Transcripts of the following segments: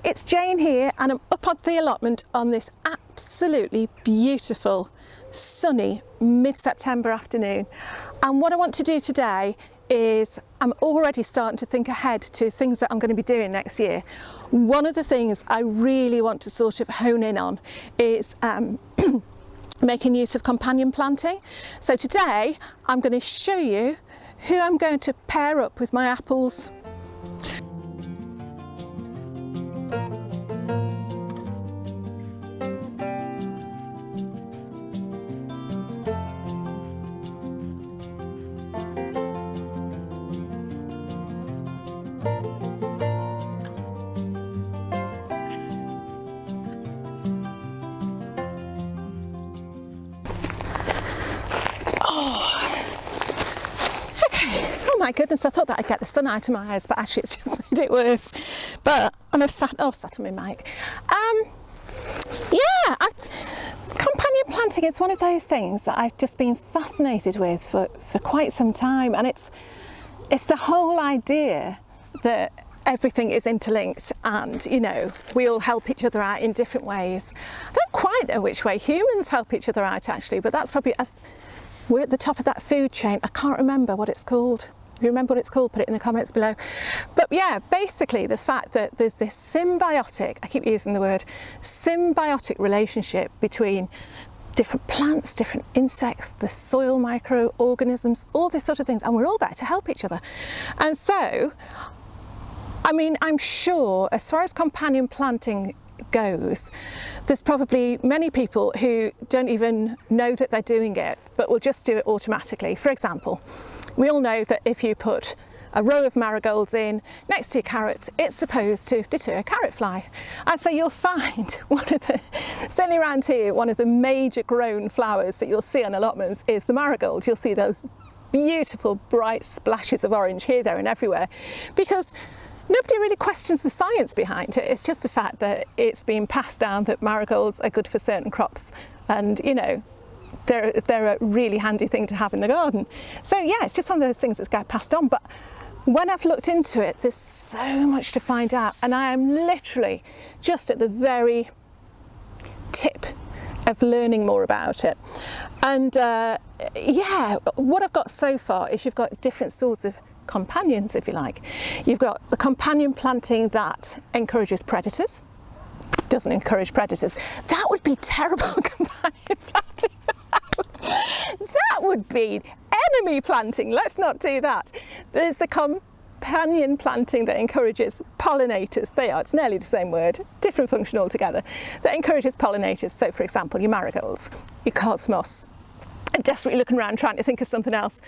it's Jane here, and I'm up at the allotment on this absolutely beautiful sunny mid-September afternoon, and what I want to do today is I'm already starting to think ahead to things that I'm going to be doing next year. One of the things I really want to sort of hone in on is making use of companion planting. So today I'm going to show you who I'm going to pair up with my apples. My goodness, I thought that I'd get the sun out of my eyes, but actually it's just made it worse. And I've sat on my mic. Companion planting is one of those things that I've just been fascinated with for quite some time, and it's the whole idea that everything is interlinked and, you know, we all help each other out in different ways. I don't quite know which way humans help each other out actually, but that's probably, we're at the top of that food chain. I can't remember what it's called. If you remember what it's called, put it in the comments below. But yeah, basically the fact that there's this symbiotic, I keep using the word, symbiotic relationship between different plants, different insects, the soil microorganisms, all this sort of things, and we're all there to help each other. And so, I mean, I'm sure as far as companion planting goes, there's probably many people who don't even know that they're doing it, but will just do it automatically. For example, we all know that if you put a row of marigolds in next to your carrots, it's supposed to deter carrot fly. And so you'll find certainly around here, one of the major grown flowers that you'll see on allotments is the marigold. You'll see those beautiful bright splashes of orange here, there and everywhere, because nobody really questions the science behind it. It's just the fact that it's been passed down that marigolds are good for certain crops, and you know, they're a really handy thing to have in the garden. So yeah, it's just one of those things that's got passed on. But when I've looked into it, there's so much to find out, and I am literally just at the very tip of learning more about it. And yeah, what I've got so far is you've got different sorts of companions, if you like. You've got the companion planting that encourages predators, doesn't encourage predators. That would be terrible companion planting. That would be enemy planting. Let's not do that. There's the companion planting that encourages pollinators. It's nearly the same word, different function altogether. That encourages pollinators. So for example, your marigolds, your cosmos, desperately looking around trying to think of something else,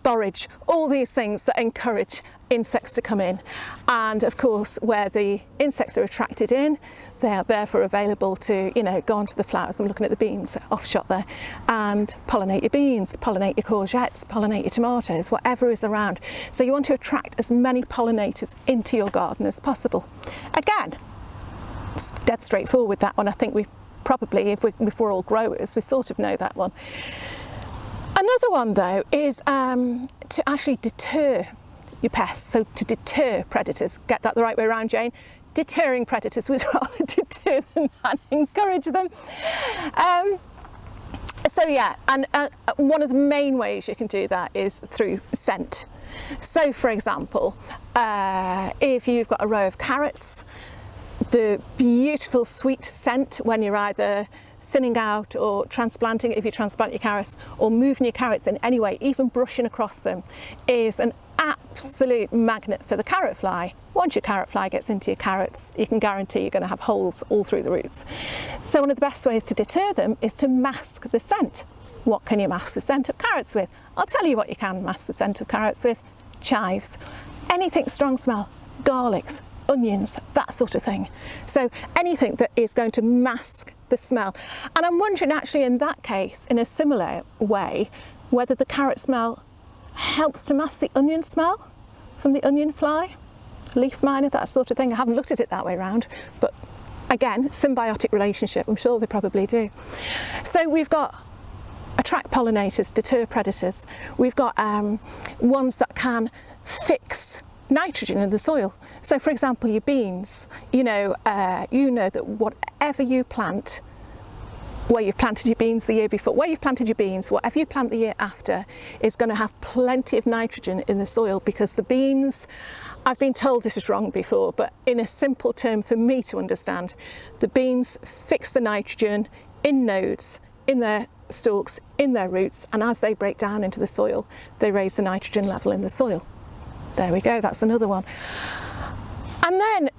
borage, all these things that encourage insects to come in. And of course, where the insects are attracted in, they are therefore available to, you know, go onto the flowers. I'm looking at the beans off shot there, and pollinate your beans, pollinate your courgettes, pollinate your tomatoes, whatever is around. So you want to attract as many pollinators into your garden as possible. Again, it's dead straightforward with that one. I think we probably, if we're all growers, we sort of know that one. Another one though is to actually deter your pests, so to deter predators. Get that the right way around, Jane. Deterring predators, we'd rather deter them than encourage them. So yeah, and one of the main ways you can do that is through scent. So for example, if you've got a row of carrots, the beautiful sweet scent when you're either thinning out or transplanting, if you transplant your carrots, or moving your carrots in any way, even brushing across them, is an absolute magnet for the carrot fly. Once your carrot fly gets into your carrots, you can guarantee you're going to have holes all through the roots. So one of the best ways to deter them is to mask the scent. What can you mask the scent of carrots with? I'll tell you what you can mask the scent of carrots with: chives, anything strong smell, garlics, onions, that sort of thing. So anything that is going to mask the smell. And I'm wondering actually in that case, in a similar way, whether the carrot smell helps to mask the onion smell from the onion fly, leaf miner, that sort of thing. I haven't looked at it that way around, but again, symbiotic relationship, I'm sure they probably do. So we've got attract pollinators, deter predators. We've got ones that can fix nitrogen in the soil. So for example, your beans, you know that whatever you plant, where you've planted your beans the year before, where you've planted your beans, whatever you plant the year after is going to have plenty of nitrogen in the soil, because the beans, I've been told this is wrong before, but in a simple term for me to understand, the beans fix the nitrogen in nodes, in their stalks, in their roots, and as they break down into the soil, they raise the nitrogen level in the soil. There we go, that's another one. And then,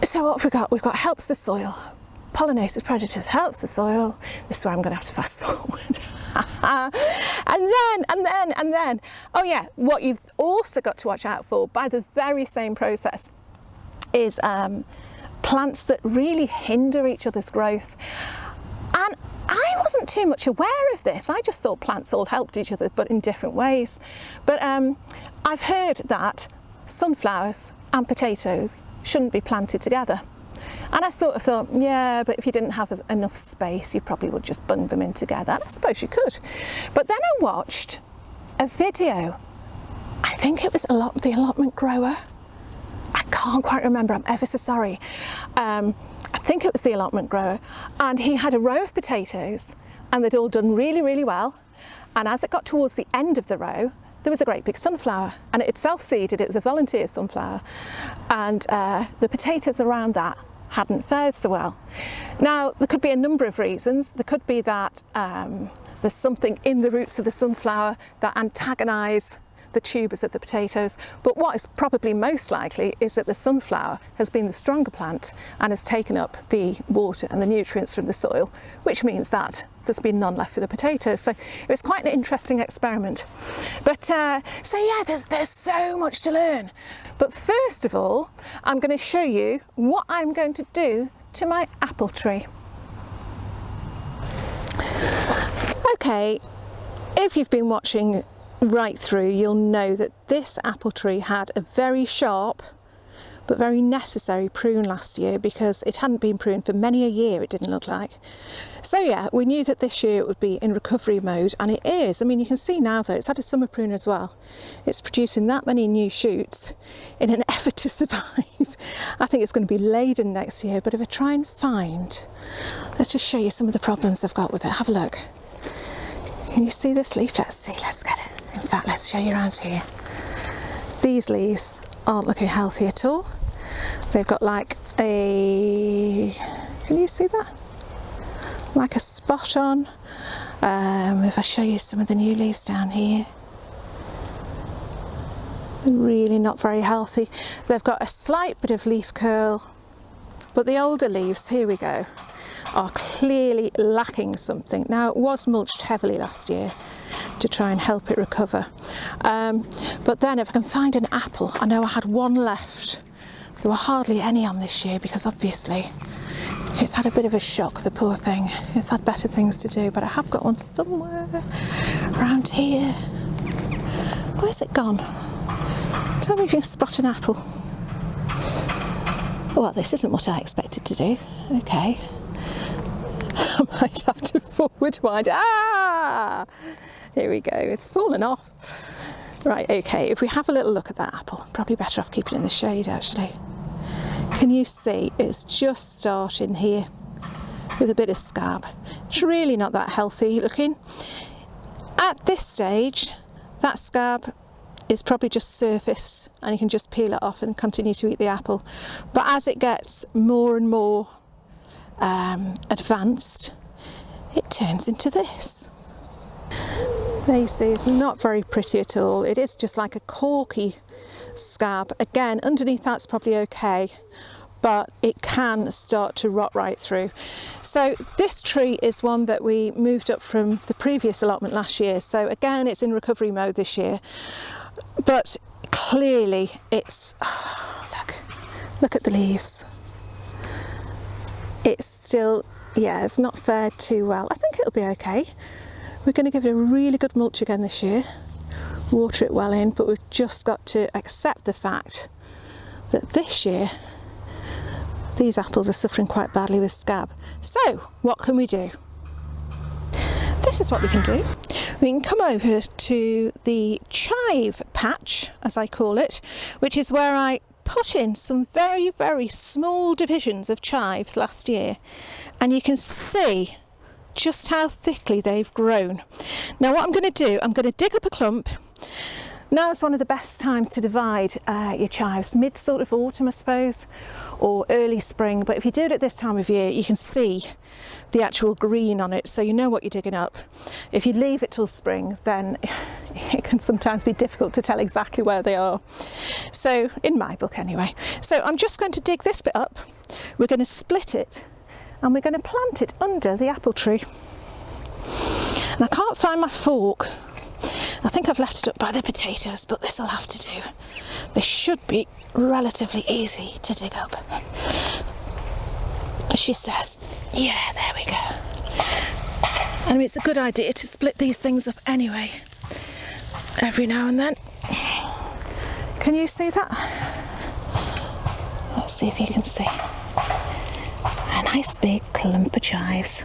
so what have we got? We've got helps the soil. Pollinated predators, helps the soil. This is where I'm going to have to fast forward. and then, oh yeah, what you've also got to watch out for by the very same process is plants that really hinder each other's growth. And I wasn't too much aware of this. I just thought plants all helped each other, but in different ways. But I've heard that sunflowers and potatoes shouldn't be planted together. And I sort of thought, yeah, but if you didn't have enough space, you probably would just bung them in together. And I suppose you could. But then I watched a video. I think it was the allotment grower. I can't quite remember, I'm ever so sorry. I think it was the allotment grower. And he had a row of potatoes and they'd all done really, really well. And as it got towards the end of the row, there was a great big sunflower, and it had self-seeded. It was a volunteer sunflower, and the potatoes around that hadn't fared so well. Now, there could be a number of reasons. There could be that there's something in the roots of the sunflower that antagonise the tubers of the potatoes, but what is probably most likely is that the sunflower has been the stronger plant and has taken up the water and the nutrients from the soil, which means that there's been none left for the potatoes. So it was quite an interesting experiment. But so yeah, there's so much to learn. But first of all, I'm going to show you what I'm going to do to my apple tree. Okay, if you've been watching right through, you'll know that this apple tree had a very sharp but very necessary prune last year, because it hadn't been pruned for many a year, it didn't look like. So yeah, we knew that this year it would be in recovery mode, and it is. I mean, you can see now though, it's had a summer prune as well. It's producing that many new shoots in an effort to survive. I think it's going to be laden next year, but if I try and find, let's just show you some of the problems I've got with it. Have a look. Can you see this leaf? Let's see, let's get it. In fact, let's show you around here. These leaves aren't looking healthy at all. They've got like a, can you see that? Like a spot on. If I show you some of the new leaves down here, they're really not very healthy. They've got a slight bit of leaf curl, but the older leaves, here we go, are clearly lacking something. Now, it was mulched heavily last year to try and help it recover. But then if I can find an apple, I know I had one left. There were hardly any on this year because obviously it's had a bit of a shock, the poor thing. It's had better things to do, but I have got one somewhere around here. Where's it gone? Tell me if you can spot an apple. Well, this isn't what I expected to do. Okay. I might have to forward wind. Ah! Here we go, it's fallen off. Right, okay, if we have a little look at that apple, probably better off keeping it in the shade actually. Can you see it's just starting here with a bit of scab. It's really not that healthy looking. At this stage, that scab is probably just surface and you can just peel it off and continue to eat the apple. But as it gets more and more advanced, it turns into this. There you see, it's not very pretty at all. It is just like a corky scab. Again, underneath that's probably okay, but it can start to rot right through. So this tree is one that we moved up from the previous allotment last year. So again, it's in recovery mode this year, but clearly it's, oh, look at the leaves. It's still, yeah, it's not fared too well. I think it'll be okay. We're going to give it a really good mulch again this year, water it well in, but we've just got to accept the fact that this year these apples are suffering quite badly with scab. So what can we do? This is what we can do. We can come over to the chive patch, as I call it, which is where I put in some very, very small divisions of chives last year, and you can see just how thickly they've grown. Now what I'm going to do, I'm going to dig up a clump. Now is one of the best times to divide your chives, mid sort of autumn I suppose, or early spring, but if you do it at this time of year you can see the actual green on it, so you know what you're digging up. If you leave it till spring, then it can sometimes be difficult to tell exactly where they are. So, in my book anyway. So I'm just going to dig this bit up, we're going to split it, and we're going to plant it under the apple tree. And I can't find my fork. I think I've left it up by the potatoes, but this will have to do. They should be relatively easy to dig up. She says, yeah, there we go. I mean, it's a good idea to split these things up anyway, every now and then. Can you see that? Let's see if you can see. A nice big clump of chives.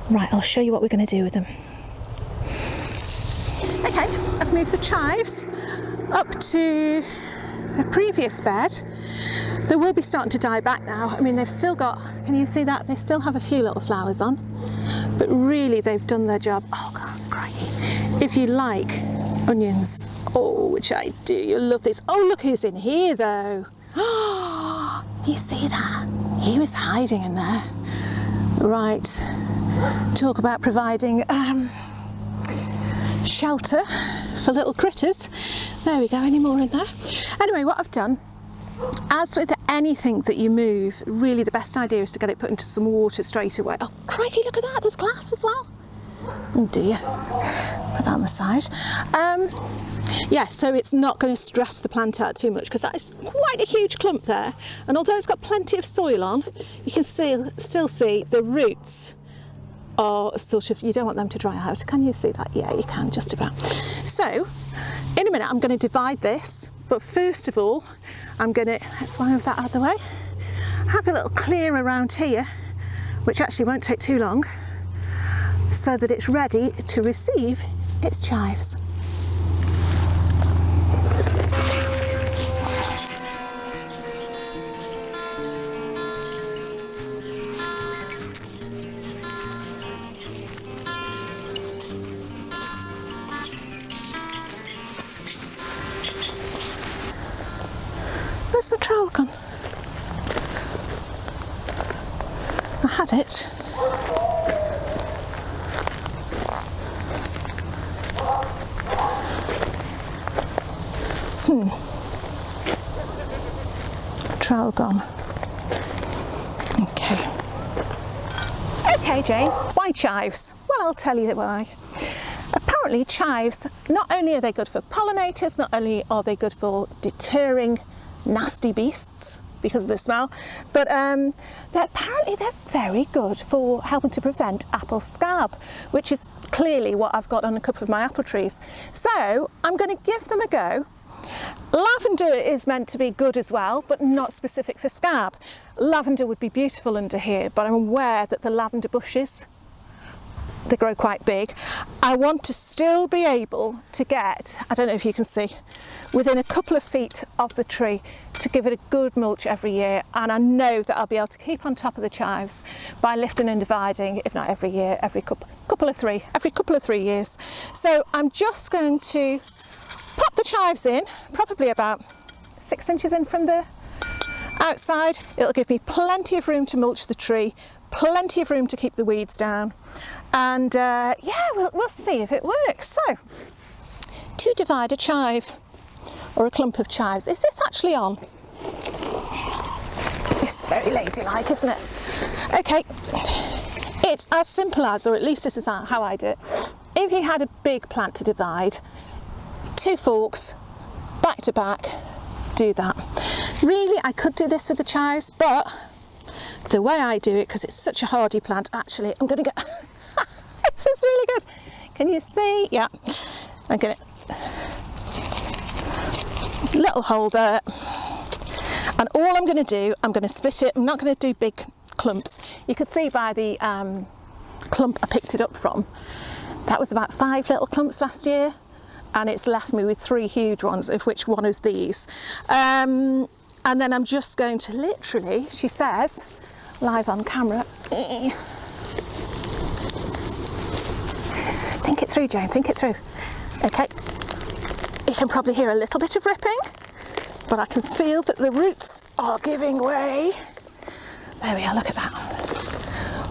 Right, I'll show you what we're going to do with them. Okay, I've moved the chives up to a previous bed. They will be starting to die back now. I mean, they've still got, can you see that? They still have a few little flowers on, but really they've done their job. Oh God, crikey. If you like onions, oh, which I do, you'll love these. Oh, look who's in here though. Oh, do you see that? He was hiding in there. Right, talk about providing shelter for little critters. There we go, any more in there? Anyway, what I've done, as with anything that you move, really the best idea is to get it put into some water straight away. Oh crikey, look at that, there's glass as well. Oh dear, put that on the side. Yeah, so it's not going to stress the plant out too much, because that is quite a huge clump there, and although it's got plenty of soil on, you can still see the roots are sort of, you don't want them to dry out. Can you see that? Yeah, you can, just about. So in a minute I'm going to divide this, but first of all I'm going to, let's move that out of the way, have a little clear around here, which actually won't take too long, so that it's ready to receive its chives. Where's my trowel gone? I had it. Trowel gone. Okay. Okay, Jane, why chives? Well, I'll tell you why. Apparently chives, not only are they good for pollinators, not only are they good for deterring nasty beasts because of the smell, but apparently they're very good for helping to prevent apple scab, which is clearly what I've got on a couple of my apple trees. So I'm going to give them a go. Lavender is meant to be good as well, but not specific for scab. Lavender would be beautiful under here, but I'm aware that the lavender bushes, they grow quite big. I want to still be able to get, I don't know if you can see, within a couple of feet of the tree to give it a good mulch every year, and I know that I'll be able to keep on top of the chives by lifting and dividing, if not every year, every couple of 3 years. So I'm just going to pop the chives in, probably about 6 inches in from the outside. It'll give me plenty of room to mulch the tree, plenty of room to keep the weeds down, and yeah, we'll see if it works. So, to divide a chive, or a clump of chives, is this actually on? It's very ladylike, isn't it? Okay, it's as simple as, or at least this is how I do it. If you had a big plant to divide, 2 forks, back to back, do that. Really, I could do this with the chives, but the way I do it, because it's such a hardy plant, actually, I'm going to get, this is really good. Can you see? Yeah, I'm going to, little hole there, and all I'm going to do, I'm going to split it. I'm not going to do big clumps. You could see by the clump I picked it up from, that was about 5 little clumps last year. and it's left me with 3 huge ones, of which one is these. And then I'm just going to literally, she says, live on camera, think it through, Jane, think it through. Okay, you can probably hear a little bit of ripping, but I can feel that the roots are giving way. There we are, look at that.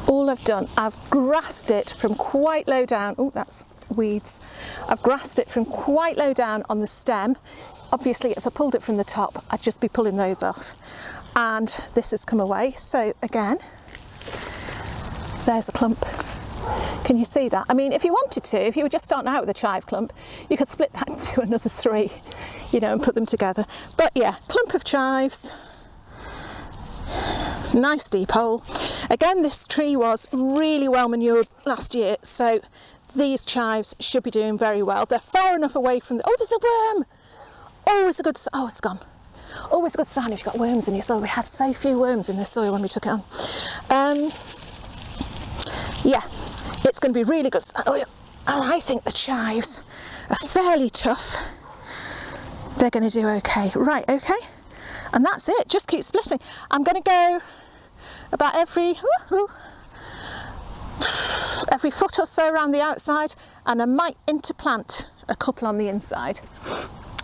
All I've done, I've grasped it from quite low down. Oh, that's weeds. I've grasped it from quite low down on the stem. Obviously, if I pulled it from the top, I'd just be pulling those off. And this has come away. So again, there's a clump. Can you see that? I mean, if you wanted to, if you were just starting out with a chive clump, you could split that into another 3, you know, and put them together. But yeah, clump of chives, nice deep hole. Again, this tree was really well manured last year, so these chives should be doing very well. They're far enough away from the, oh, there's a worm. Always a good, oh, it's gone. Always a good sign if you've got worms in your soil. We had so few worms in this soil when we took it on. Yeah. It's going to be really good. Oh, I think the chives are fairly tough. They're going to do okay. Right, okay. And that's it. Just keep splitting. I'm going to go about every foot or so around the outside, and I might interplant a couple on the inside.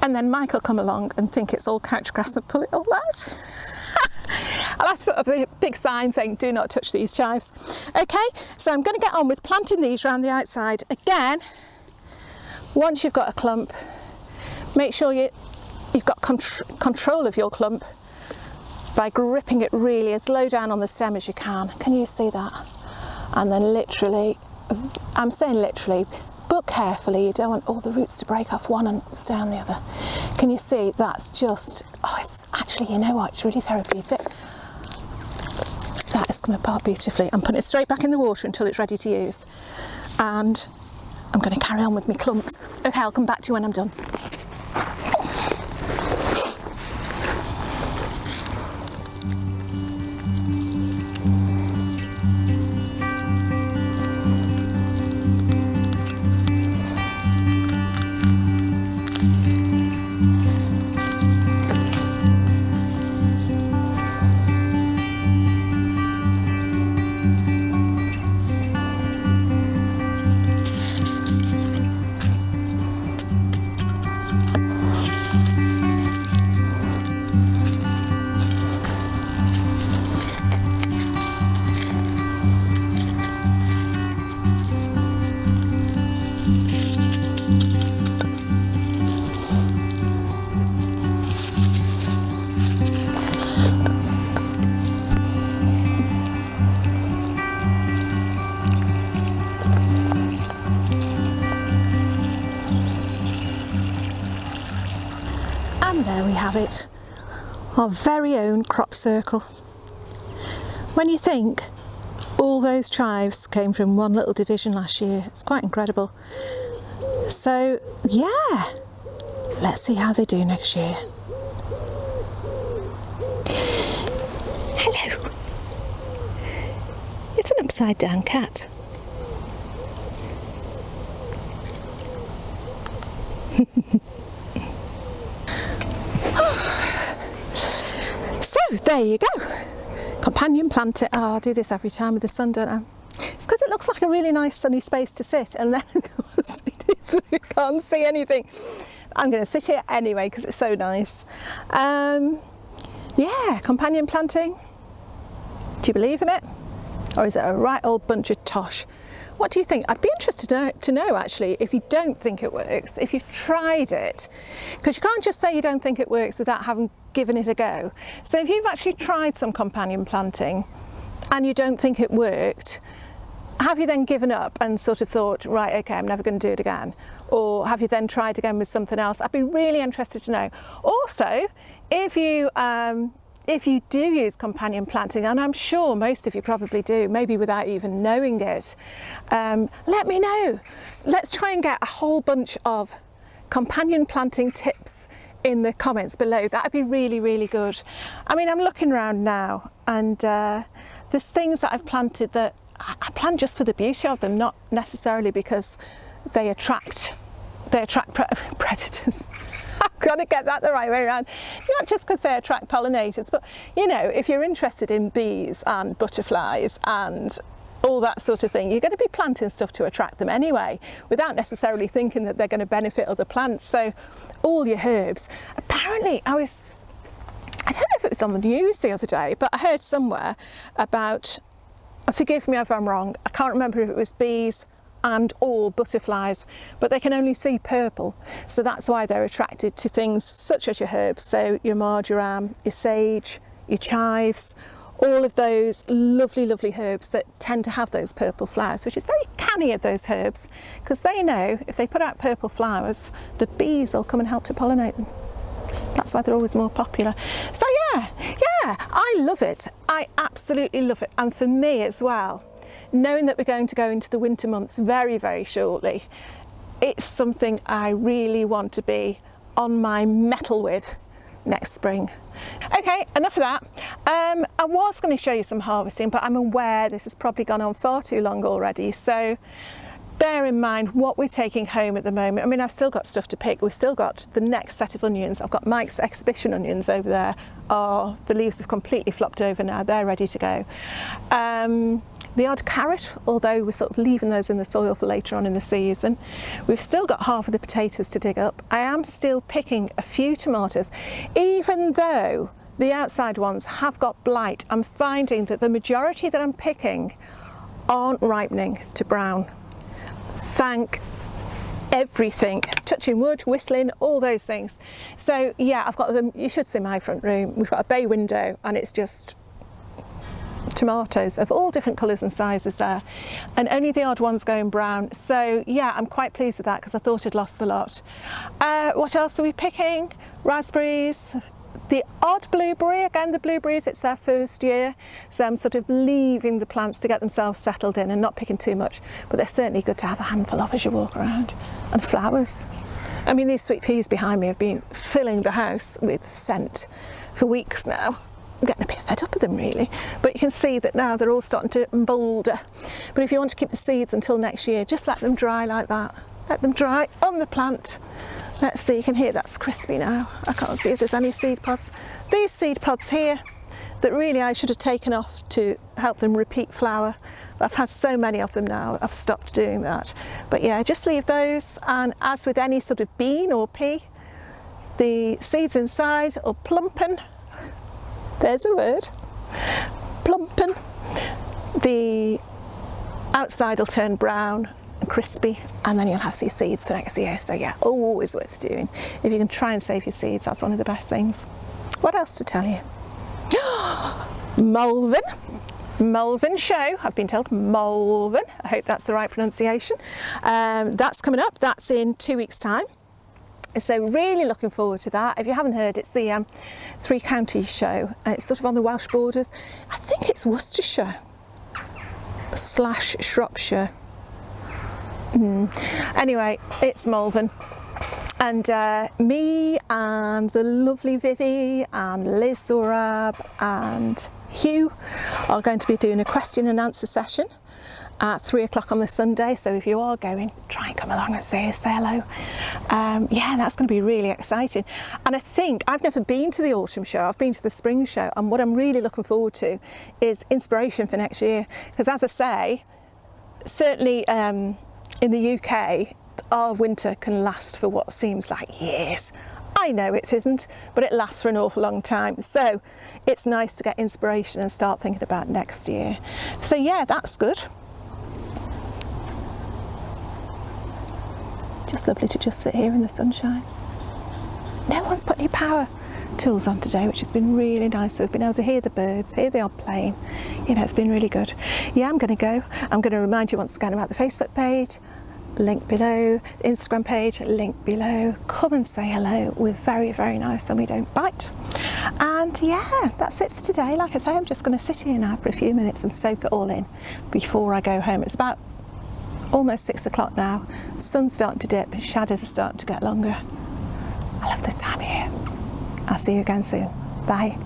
And then Mike will come along and think it's all couch grass and pull it all out. I'll have to put a big sign saying do not touch these chives. Okay, so I'm going to get on with planting these around the outside. Again, once you've got a clump, make sure you've got control of your clump by gripping it really as low down on the stem as you can. Can you see that? And then literally, I'm saying literally, but carefully, you don't want all the roots to break off one and stay on the other. Can you see? That's just, oh, it's actually, you know what, it's really therapeutic. That is going to part beautifully. I'm putting it straight back in the water until it's ready to use. And I'm going to carry on with my clumps. Okay, I'll come back to you when I'm done. And there we have it, our very own crop circle. When you think all those chives came from one little division last year, it's quite incredible. So yeah, let's see how they do next year. Hello. It's an upside down cat. So there you go, companion planting. Oh, I'll do this every time with the sun, don't I? It's because it looks like a really nice sunny space to sit, and then of course it is, we can't see anything. I'm going to sit here anyway because it's so nice. Yeah, companion planting. Do you believe in it? Or is it a right old bunch of tosh? What do you think? I'd be interested to know actually if you don't think it works, if you've tried it, because you can't just say you don't think it works without having given it a go. So if you've actually tried some companion planting and you don't think it worked, have you then given up and sort of thought, right, okay, I'm never going to do it again? Or have you then tried again with something else? I'd be really interested to know. Also, if you do use companion planting, and I'm sure most of you probably do, maybe without even knowing it, let me know. Let's try and get a whole bunch of companion planting tips in the comments below. That'd be really, really good. I mean, I'm looking around now, and there's things that I've planted that I plant just for the beauty of them, not necessarily because they attract they attract predators. I've got to get that the right way around. Not just because they attract pollinators, but you know, if you're interested in bees and butterflies and all that sort of thing, you're going to be planting stuff to attract them anyway, without necessarily thinking that they're going to benefit other plants. So all your herbs. Apparently, I don't know if it was on the news the other day, but I heard somewhere about, forgive me if I'm wrong, I can't remember if it was bees and or butterflies, but they can only see purple, so that's why they're attracted to things such as your herbs, so your marjoram, your sage, your chives, all of those lovely, lovely herbs that tend to have those purple flowers, which is very canny of those herbs, because they know if they put out purple flowers, the bees will come and help to pollinate them. That's why they're always more popular. So yeah, I love it. I absolutely love it. And for me as well, knowing that we're going to go into the winter months very, very shortly, it's something I really want to be on my mettle with next spring. Okay, enough of that. I was going to show you some harvesting, but I'm aware this has probably gone on far too long already, so bear in mind what we're taking home at the moment. I mean, I've still got stuff to pick. We've still got the next set of onions. I've got Mike's exhibition onions over there. Oh, the leaves have completely flopped over now. They're ready to go. The odd carrot, although we're sort of leaving those in the soil for later on in the season. We've still got half of the potatoes to dig up. I am still picking a few tomatoes, even though the outside ones have got blight. I'm finding that the majority that I'm picking aren't ripening to brown. Thank everything, touching wood, whistling, all those things. So yeah, I've got them. You should see my front room. We've got a bay window and it's just tomatoes of all different colours and sizes there, and only the odd ones going brown. So yeah, I'm quite pleased with that because I thought I'd lost the lot. What else are we picking? Raspberries, the odd blueberry. Again, the blueberries, it's their first year, so I'm sort of leaving the plants to get themselves settled in and not picking too much, but they're certainly good to have a handful of as you walk around. And flowers. I mean, these sweet peas behind me have been filling the house with scent for weeks now. I'm getting a bit fed up with them really, but you can see that now they're all starting to moulder. But if you want to keep the seeds until next year, just let them dry like that. Let them dry on the plant. Let's see, you can hear that's crispy now. I can't see if there's any seed pods. These seed pods here that really I should have taken off to help them repeat flower. I've had so many of them now, I've stopped doing that. But yeah, just leave those, and as with any sort of bean or pea, the seeds inside are plumpen. There's a word, plumpen. The outside will turn brown and crispy, and then you'll have some seeds for next year. So yeah, always worth doing. If you can try and save your seeds, that's one of the best things. What else to tell you? Malvern show, I've been told Malvern. I hope that's the right pronunciation. That's coming up, that's in 2 weeks' time. So really looking forward to that. If you haven't heard, it's the Three Counties show. It's sort of on the Welsh borders. I think it's Worcestershire / Shropshire. Anyway, it's Malvern. And me and the lovely Vivi and Liz Zorab and Hugh are going to be doing a question and answer session at 3 o'clock on the Sunday, so if you are going, try and come along and say hello. Yeah, that's going to be really exciting. And I think, I've never been to the autumn show, I've been to the spring show, and what I'm really looking forward to is inspiration for next year. Because as I say, certainly in the UK, our winter can last for what seems like years. I know it isn't, but it lasts for an awful long time. So it's nice to get inspiration and start thinking about next year. So yeah, that's good. Just lovely to just sit here in the sunshine. No one's put any power tools on today, which has been really nice. So we've been able to hear the birds, hear they are playing. You know, it's been really good. Yeah, I'm going to go. I'm going to remind you once again about the Facebook page, link below, the Instagram page, link below. Come and say hello. We're very, very nice and we don't bite. And yeah, that's it for today. Like I say, I'm just going to sit here now for a few minutes and soak it all in before I go home. It's about almost 6 o'clock now. Sun's starting to dip, shadows are starting to get longer. I love this time of year. I'll see you again soon. Bye.